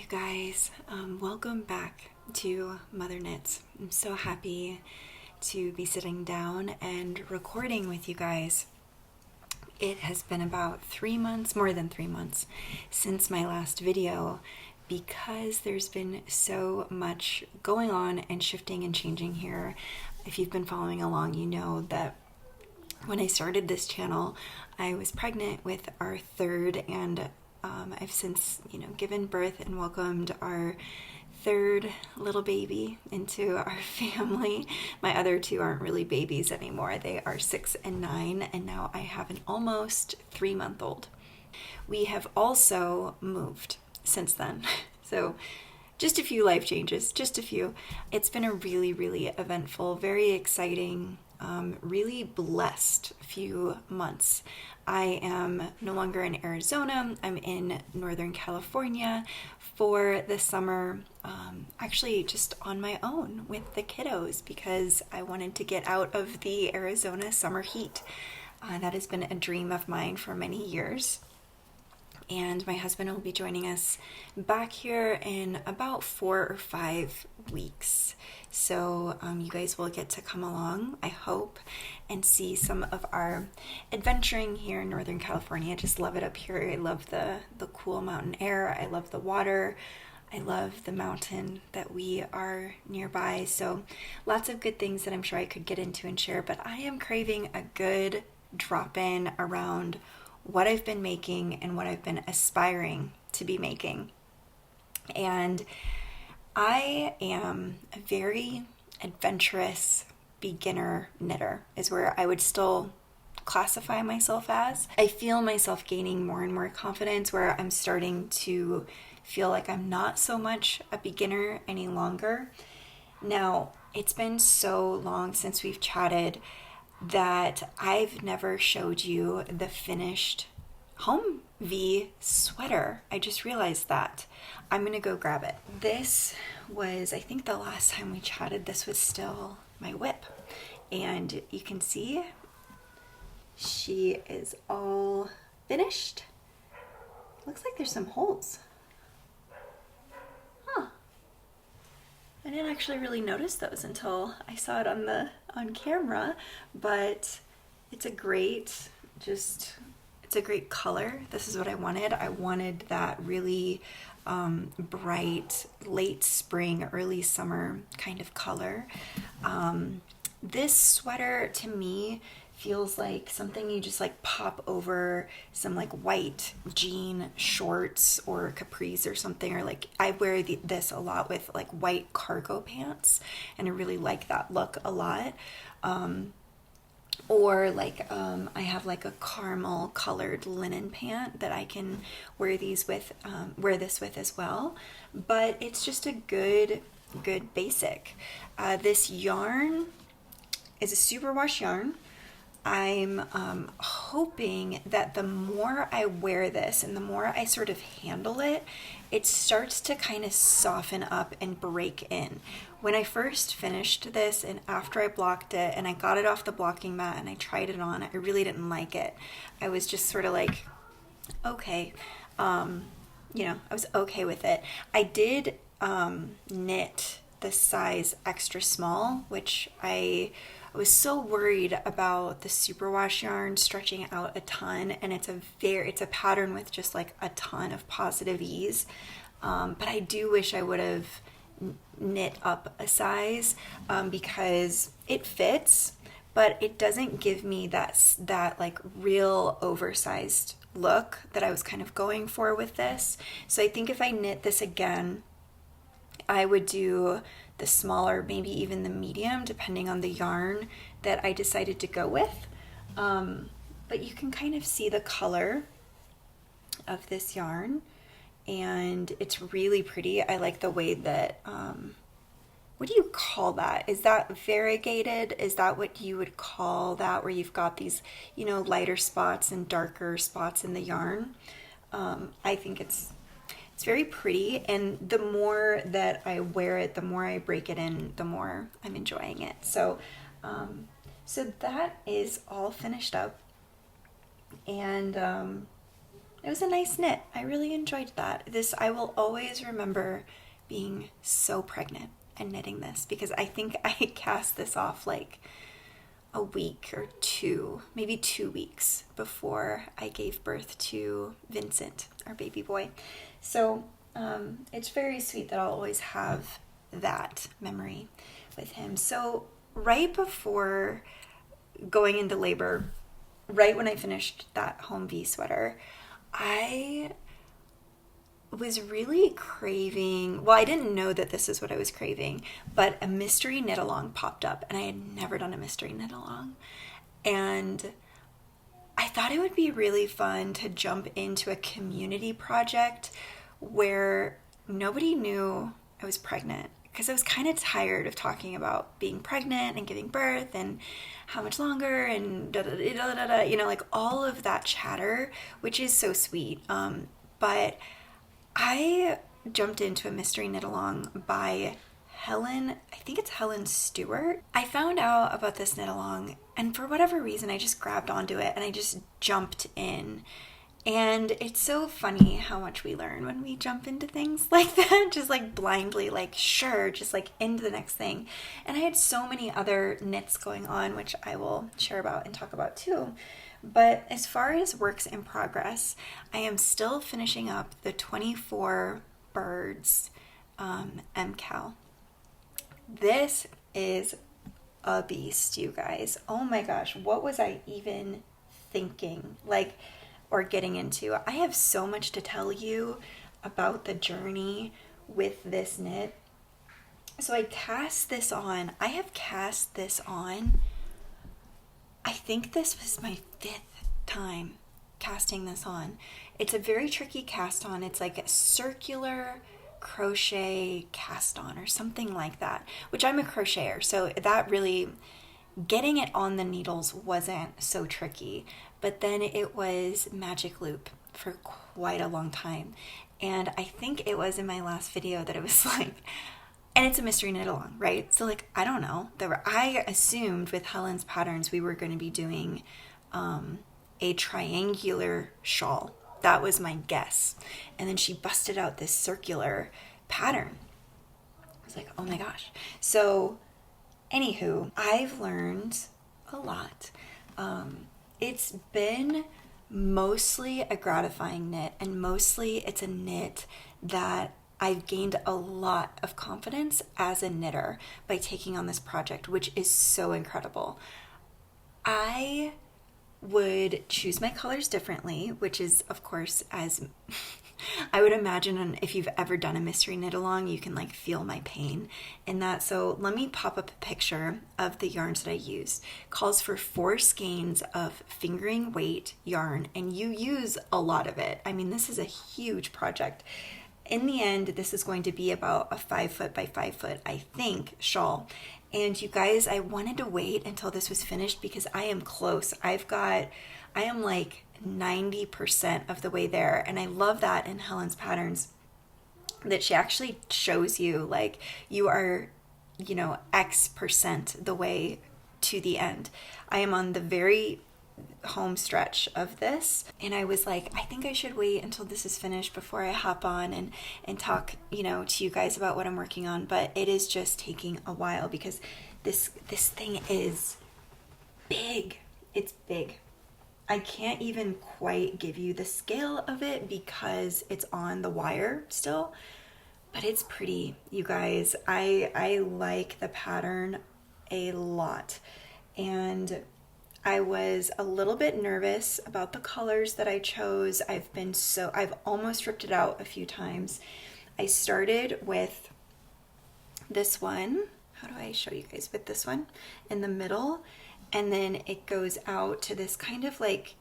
you guys. Welcome back to Mother Knits. I'm so happy to be sitting down and recording with you guys. It has been about 3 months, more than 3 months, since my last video because there's been so much going on and shifting and changing here. If you've been following along, you know that when I started this channel, I was pregnant with our third, and I've since, given birth and welcomed our third little baby into our family. My other two aren't really babies anymore. They are 6 and 9, and now I have an almost 3-month-old. We have also moved since then. So just a few life changes, just a few. It's been a really, really eventful, very exciting, really blessed few months. I am no longer in Arizona. I'm in Northern California for the summer, actually just on my own with the kiddos because I wanted to get out of the Arizona summer heat. That has been a dream of mine for many years. And my husband will be joining us back here in about 4 or 5 weeks. So you guys will get to come along, I hope, and see some of our adventuring here in Northern California. I just love it up here. I love the cool mountain air. I love the water. I love the mountain that we are nearby. So lots of good things that I'm sure I could get into and share. But I am craving a good drop-in around what I've been making and what I've been aspiring to be making. And I am a very adventurous beginner knitter is where I would still classify myself as. I feel myself gaining more and more confidence where I'm starting to feel like I'm not so much a beginner any longer. Now, it's been so long since we've chatted that I've never showed you the finished Home V sweater. I just realized that. I'm gonna go grab it. This was, I think the last time we chatted, this was still my whip. And you can see she is all finished. Looks like there's some holes. Huh. I didn't actually really notice those until I saw it on camera, but it's a great color. This is what I wanted. I wanted that really bright late spring, early summer kind of color. This sweater to me feels like something you just like pop over some like white jean shorts or capris or something, or like I wear this a lot with like white cargo pants, and I really like that look a lot. Or like I have like a caramel colored linen pant that I can wear this with as well. But it's just a good basic. This yarn is a superwash yarn. I'm hoping that the more I wear this and the more I sort of handle it, it starts to kind of soften up and break in. When I first finished this and after I blocked it and I got it off the blocking mat and I tried it on, I really didn't like it. I was just sort of like, okay, I was okay with it. I did knit the size extra small, which I was so worried about the superwash yarn stretching out a ton, and it's a pattern with just like a ton of positive ease. But I do wish I would have knit up a size because it fits, but it doesn't give me that like real oversized look that I was kind of going for with this. So I think if I knit this again, I would do the smaller, maybe even the medium, depending on the yarn that I decided to go with. But you can kind of see the color of this yarn, and it's really pretty. I like the way that, what do you call that? Is that variegated? Is that what you would call that, where you've got these, lighter spots and darker spots in the yarn? I think it's very pretty, and the more that I wear it, the more I break it in, the more I'm enjoying it. So that is all finished up, and it was a nice knit. I really enjoyed that. I will always remember being so pregnant and knitting this, because I think I cast this off like a week or two, maybe 2 weeks before I gave birth to Vincent, our baby boy. So it's very sweet that I'll always have that memory with him. So right before going into labor, right when I finished that home V sweater, I was really craving, well, I didn't know that this is what I was craving, but a mystery knit along popped up, and I had never done a mystery knit along. And I thought it would be really fun to jump into a community project where nobody knew I was pregnant, because I was kind of tired of talking about being pregnant and giving birth and how much longer and you know, like all of that chatter, which is so sweet. But I jumped into a mystery knit along by Helen. I think it's Helen Stewart. I found out about this knit along, and for whatever reason, I just grabbed onto it and I just jumped in. And it's so funny how much we learn when we jump into things like that, just like blindly, like sure, just like into the next thing. And I had so many other knits going on, which I will share about and talk about too. But as far as works in progress, I am still finishing up the 24 birds MCAL. This is a beast, you guys. Oh my gosh, what was I even thinking? Or getting into. I have so much to tell you about the journey with this knit. So I cast this on. I have cast this on. I think this was my 5th time casting this on. It's a very tricky cast on. It's like a circular crochet cast on or something like that, which I'm a crocheter. So that really, getting it on the needles wasn't so tricky. But then it was magic loop for quite a long time. And I think it was in my last video that it was like, and it's a mystery knit along, right? So like, I don't know. I assumed with Helen's patterns, we were going to be doing a triangular shawl. That was my guess. And then she busted out this circular pattern. I was like, oh my gosh. So anywho, I've learned a lot. It's been mostly a gratifying knit, and mostly it's a knit that I've gained a lot of confidence as a knitter by taking on this project, which is so incredible. I would choose my colors differently, which is, of course, as I would imagine, if you've ever done a mystery knit along, you can like feel my pain in that. So let me pop up a picture of the yarns that I used. Calls for 4 skeins of fingering weight yarn, and you use a lot of it. I mean, this is a huge project. In the end, this is going to be about a 5 foot by 5 foot, I think, shawl. And you guys, I wanted to wait until this was finished because I am close. I am like 90% of the way there. And I love that in Helen's patterns, that she actually shows you like you are, X% the way to the end. I am on the very home stretch of this, and I was like, I think I should wait until this is finished before I hop on and talk, to you guys about what I'm working on. But it is just taking a while because this thing is big. It's big. I can't even quite give you the scale of it because it's on the wire still, but it's pretty, you guys. I like the pattern a lot, and I was a little bit nervous about the colors that I chose. I've almost ripped it out a few times. I started with this one. How do I show you guys? With this one in the middle, and then it goes out to this kind of like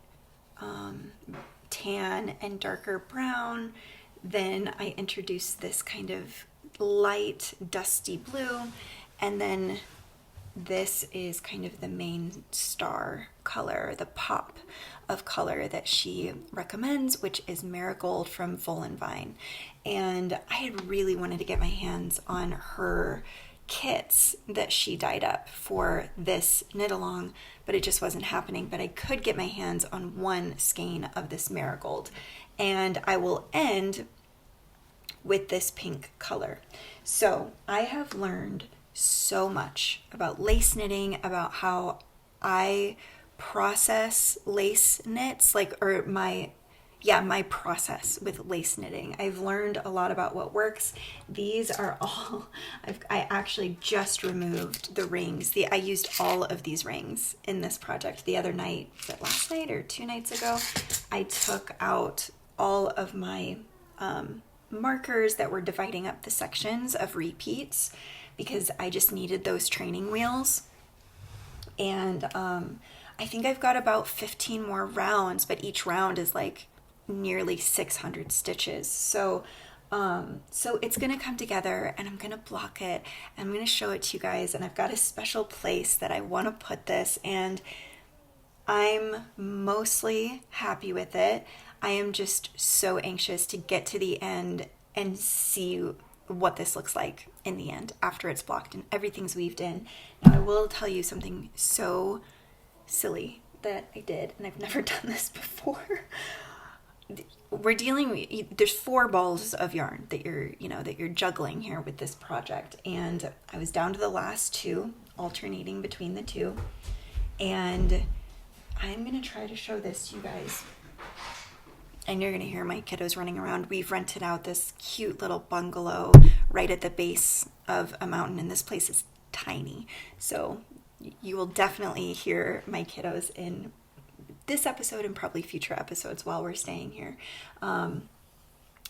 tan and darker brown. Then I introduced this kind of light dusty blue, and then this is kind of the main star color, the pop of color that she recommends, which is Marigold from Vine. And I had really wanted to get my hands on her kits that she dyed up for this knit along, but it just wasn't happening. But I could get my hands on one skein of this Marigold, and I will end with this pink color. So I have learned so much about lace knitting, about how I process lace knits, my process with lace knitting. I've learned a lot about what works. These are all, I actually just removed the rings. I used all of these rings in this project the other night. Was it last night or 2 nights ago? I took out all of my markers that were dividing up the sections of repeats because I just needed those training wheels. And I think I've got about 15 more rounds, but each round is like nearly 600 stitches. So it's gonna come together, and I'm gonna block it, and I'm gonna show it to you guys, and I've got a special place that I want to put this, and I'm mostly happy with it. I am just so anxious to get to the end and see what this looks like in the end after it's blocked and everything's weaved in. Now I will tell you something so silly that I did, and I've never done this before. There's 4 balls of yarn that you're juggling here with this project, and I was down to the last 2, alternating between the 2, and I'm gonna try to show this to you guys. And you're gonna hear my kiddos running around. We've rented out this cute little bungalow right at the base of a mountain, and this place is tiny. So you will definitely hear my kiddos in this episode and probably future episodes while we're staying here.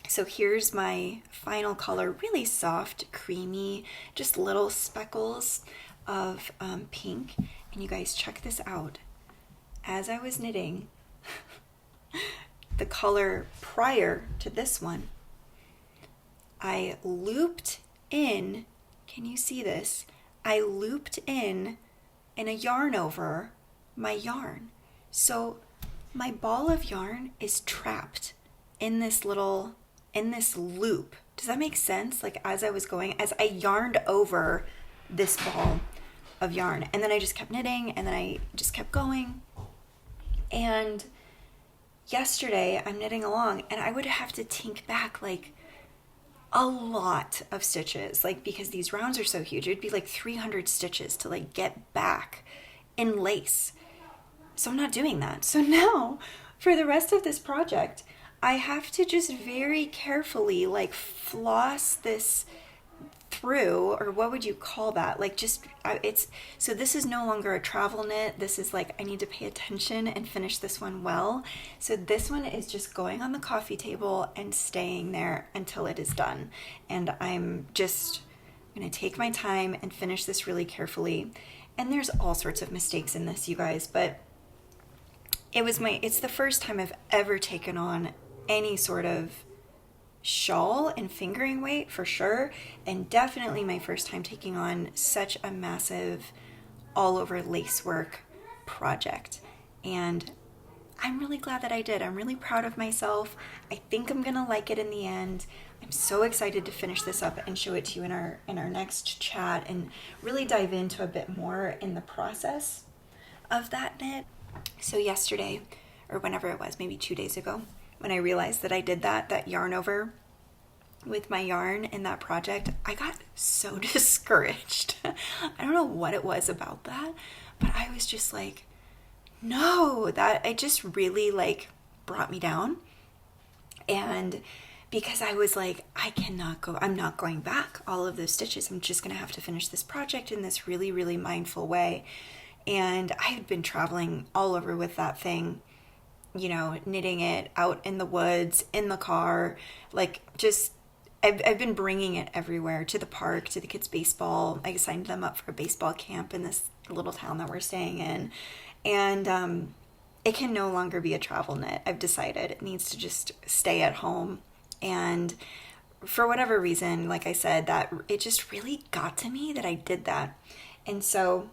So here's my final color, really soft, creamy, just little speckles of pink. And you guys, check this out. As I was knitting, the color prior to this one, I looped in, can you see this? I looped in a yarn over my yarn. So my ball of yarn is trapped in this loop. Does that make sense? Like as I yarned over this ball of yarn, and then I just kept knitting, and then I just kept going. And yesterday I'm knitting along, and I would have to tink back like a lot of stitches, like because these rounds are so huge, it'd be like 300 stitches to like get back in lace. So I'm not doing that. So now for the rest of this project, I have to just very carefully like floss this through, or what would you call that? Like so this is no longer a travel knit. This is like, I need to pay attention and finish this one well. So this one is just going on the coffee table and staying there until it is done. And I'm going to take my time and finish this really carefully. And there's all sorts of mistakes in this, you guys, but it's the first time I've ever taken on any sort of shawl and fingering weight for sure, and definitely my first time taking on such a massive all over lacework project. And I'm really glad that I did. I'm really proud of myself. I think I'm gonna like it in the end. I'm so excited to finish this up and show it to you in our next chat, and really dive into a bit more in the process of that knit. So yesterday, or whenever it was, maybe 2 days ago, when I realized that I did that yarn over with my yarn in that project, I got so discouraged. I don't know what it was about that, but I was just like, no, that it just really like brought me down. And because I was like, I'm not going back all of those stitches. I'm just gonna have to finish this project in this really, really mindful way. And I had been traveling all over with that thing, knitting it out in the woods, in the car, like just, I've been bringing it everywhere, to the park, to the kids' baseball. I signed them up for a baseball camp in this little town that we're staying in. And it can no longer be a travel knit. I've decided it needs to just stay at home. And for whatever reason, like I said, that it just really got to me that I did that. And so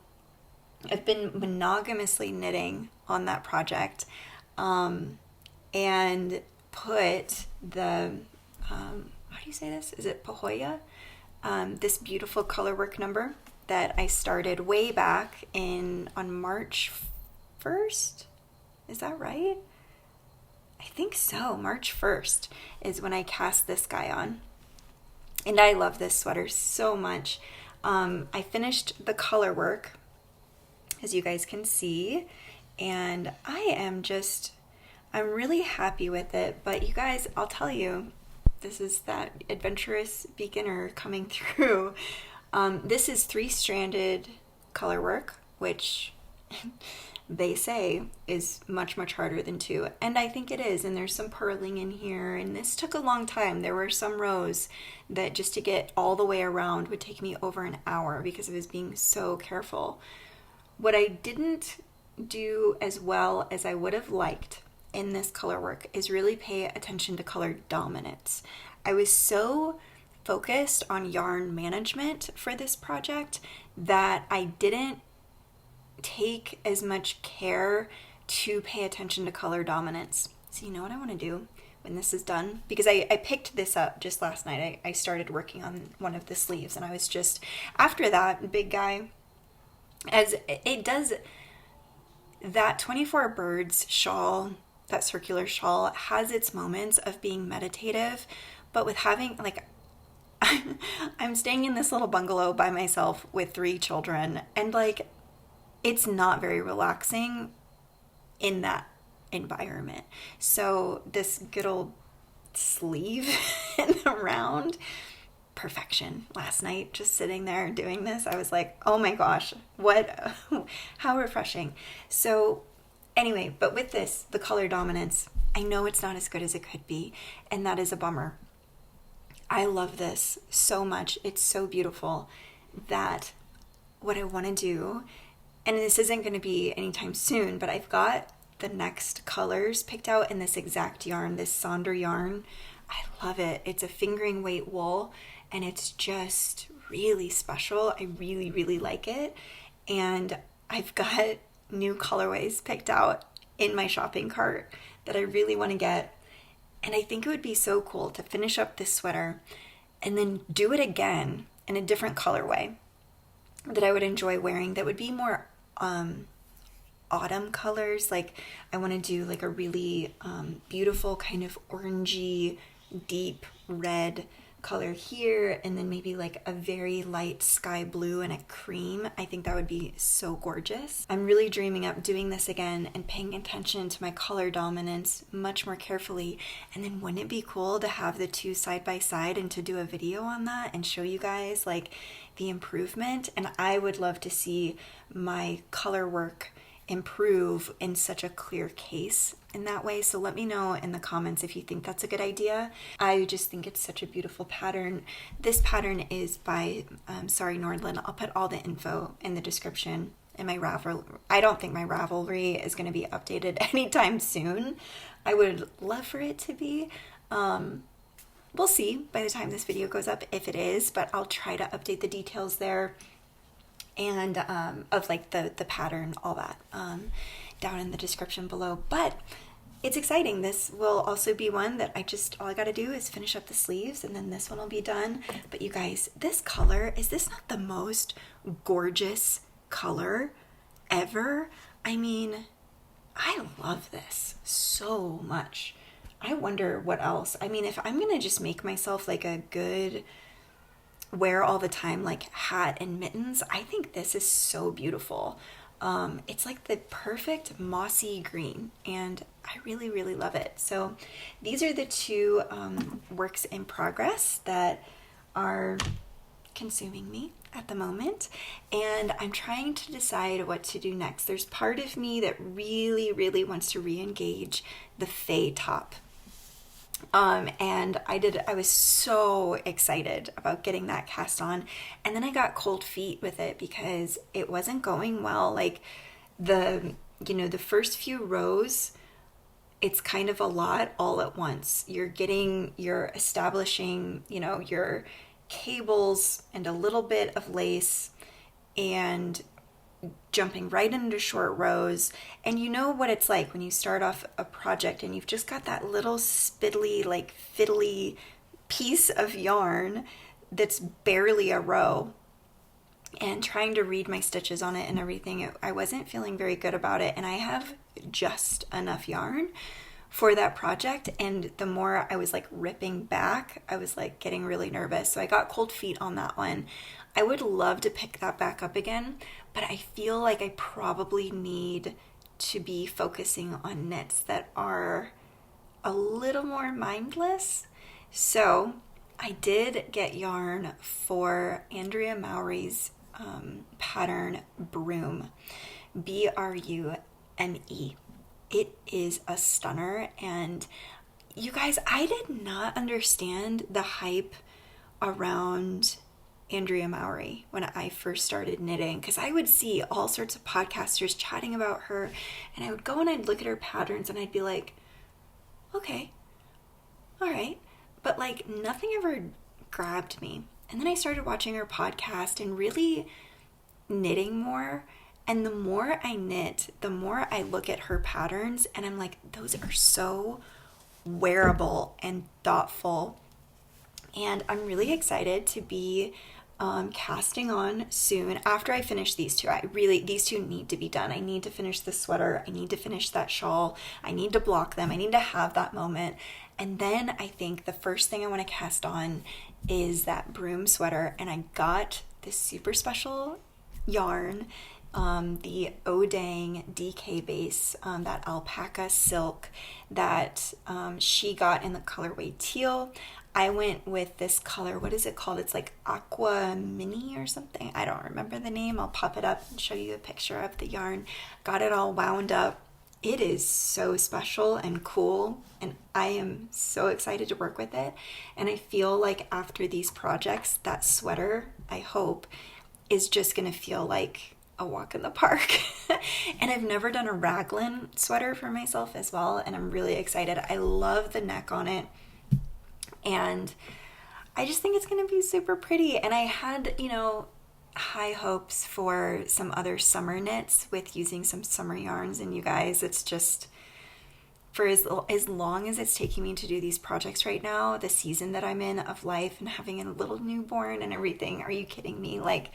I've been monogamously knitting on that project, and put the, how do you say this? Is it Pohoēlē? This beautiful colorwork number that I started way back on March 1st. Is that right? I think so, March 1st is when I cast this guy on. And I love this sweater so much. I finished the Colorwork, as you guys can see, and I'm really happy with it. But you guys, I'll tell you, this is that adventurous beginner coming through. This is 3-stranded Colorwork, which they say is much, much harder than 2. And I think it is. And there's some purling in here. And this took a long time. There were some rows that just to get all the way around would take me over an hour because I was being so careful. What I didn't do as well as I would have liked in this Colorwork is really pay attention to color dominance. I was so focused on yarn management for this project that I didn't take as much care to pay attention to color dominance. So you know what I want to do when this is done? Because I picked this up just last night. I started working on one of the sleeves, and I was just, after that big guy, as it does, that 24 birds shawl, that circular shawl, has its moments of being meditative, but with having, like, I'm staying in this little bungalow by myself with 3 children, and like, it's not very relaxing in that environment. So this good old sleeve in the round, perfection. Last night, just sitting there doing this, I was like, oh my gosh, how refreshing. So anyway, but with this, the color dominance, I know it's not as good as it could be, and that is a bummer. I love this so much. It's so beautiful that what I want to do, and this isn't going to be anytime soon, but I've got the next colors picked out in this exact yarn, this Sonder yarn. I love it. It's a fingering weight wool, and it's just really special. I really, really like it. And I've got new colorways picked out in my shopping cart that I really want to get. And I think it would be so cool to finish up this sweater and then do it again in a different colorway that I would enjoy wearing, that would be more autumn colors. Like I want to do like a really beautiful kind of orangey, deep red color here, and then maybe like a very light sky blue and a cream. I think that would be so gorgeous. I'm really dreaming up doing this again and paying attention to my color dominance much more carefully. And then wouldn't it be cool to have the 2 side by side and to do a video on that and show you guys like the improvement? And I would love to see my color work improve in such a clear case in that way. So let me know in the comments if you think that's a good idea. I just think it's such a beautiful pattern. This pattern is by Sorry Nordland. I'll put all the info in the description. And my Ravelry, I don't think my Ravelry is going to be updated anytime soon. I would love for it to be. We'll see by the time this video goes up if it is, but I'll try to update the details there and of like the pattern, all that down in the description below. But it's exciting. This will also be one that all I got to do is finish up the sleeves, and then this one will be done. But you guys, this color, is this not the most gorgeous color ever? I mean, I love this so much. I wonder what else. I mean, if I'm gonna just make myself like a good wear all the time like hat and mittens, I think this is so beautiful. It's like the perfect mossy green, and I really, really love it. So these are the 2 works in progress that are consuming me at the moment, and I'm trying to decide what to do next. There's part of me that really, really wants to re-engage the Faitop. And I was so excited about getting that cast on, and then I got cold feet with it because it wasn't going well. Like the first few rows, it's kind of a lot all at once. You're establishing, your cables and a little bit of lace and jumping right into short rows. And you know what it's like when you start off a project and you've just got that little spiddly, like fiddly piece of yarn that's barely a row, and trying to read my stitches on it and everything. I wasn't feeling very good about it, and I have just enough yarn for that project, and the more I was like ripping back, I was like getting really nervous. So I got cold feet on that one. I would love to pick that back up again, but I feel like I probably need to be focusing on knits that are a little more mindless. So I did get yarn for Andrea Mowry's pattern Broom, Brume. It is a stunner, and you guys, I did not understand the hype around Andrea Mowry when I first started knitting, because I would see all sorts of podcasters chatting about her, and I would go and I'd look at her patterns and I'd be like, okay, all right, but like nothing ever grabbed me. And then I started watching her podcast and really knitting more. And the more I knit, the more I look at her patterns and I'm like, those are so wearable and thoughtful. And I'm really excited to be casting on soon after I finish these two. These two need to be done. I need to finish the sweater. I need to finish that shawl. I need to block them. I need to have that moment. And then I think the first thing I want to cast on is that Broom sweater. And I got this super special yarn, the Odang DK base, that alpaca silk that she got in the colorway teal. I went with this color, what is it called? It's like Aqua Mini or something. I don't remember the name. I'll pop it up and show you a picture of the yarn. Got it all wound up. It is so special and cool, and I am so excited to work with it. And I feel like after these projects, that sweater, I hope, is just going to feel like a walk in the park. And I've never done a raglan sweater for myself as well, and I'm really excited. I love the neck on it, and I just think it's going to be super pretty. And I had, high hopes for some other summer knits with using some summer yarns, and you guys, it's just, for as long as it's taking me to do these projects right now, the season that I'm in of life and having a little newborn and everything, are you kidding me? Like,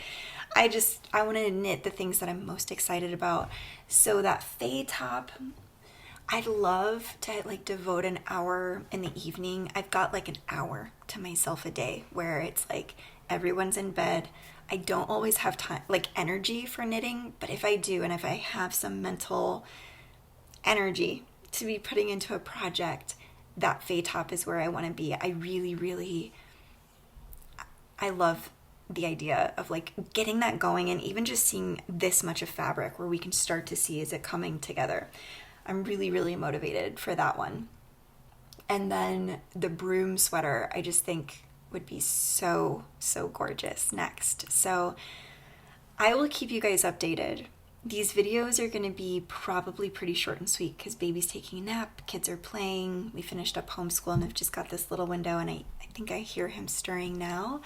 I want to knit the things that I'm most excited about. So that Faitop, I'd love to like devote an hour in the evening. I've got like an hour to myself a day where it's like everyone's in bed. I don't always have time, like energy for knitting, but if I do, and if I have some mental energy to be putting into a project, that Faitop is where I want to be. I really, really, I love the idea of like getting that going, and even just seeing this much of fabric where we can start to see, is it coming together? I'm really, really motivated for that one. And then the Broom sweater, I just think would be so, so gorgeous next. So I will keep you guys updated. These videos are going to be probably pretty short and sweet because baby's taking a nap, kids are playing, we finished up homeschool, and I've just got this little window, and I think I hear him stirring now.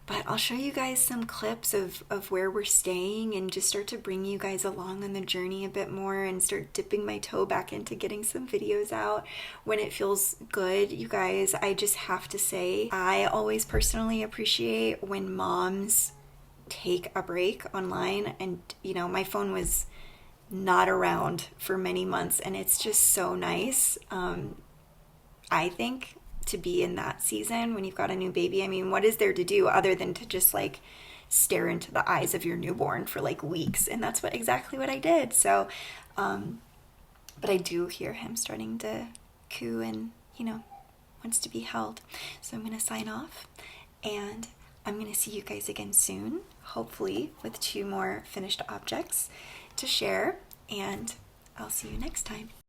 But I'll show you guys some clips of where we're staying and just start to bring you guys along on the journey a bit more and start dipping my toe back into getting some videos out when it feels good. You guys, I just have to say, I always personally appreciate when moms take a break online, and my phone was not around for many months, and it's just so nice, I think, to be in that season when you've got a new baby. I mean, what is there to do other than to just like stare into the eyes of your newborn for like weeks? And that's exactly what I did. So but I do hear him starting to coo and wants to be held. So I'm going to sign off, and I'm going to see you guys again soon, hopefully with 2 more finished objects to share, and I'll see you next time.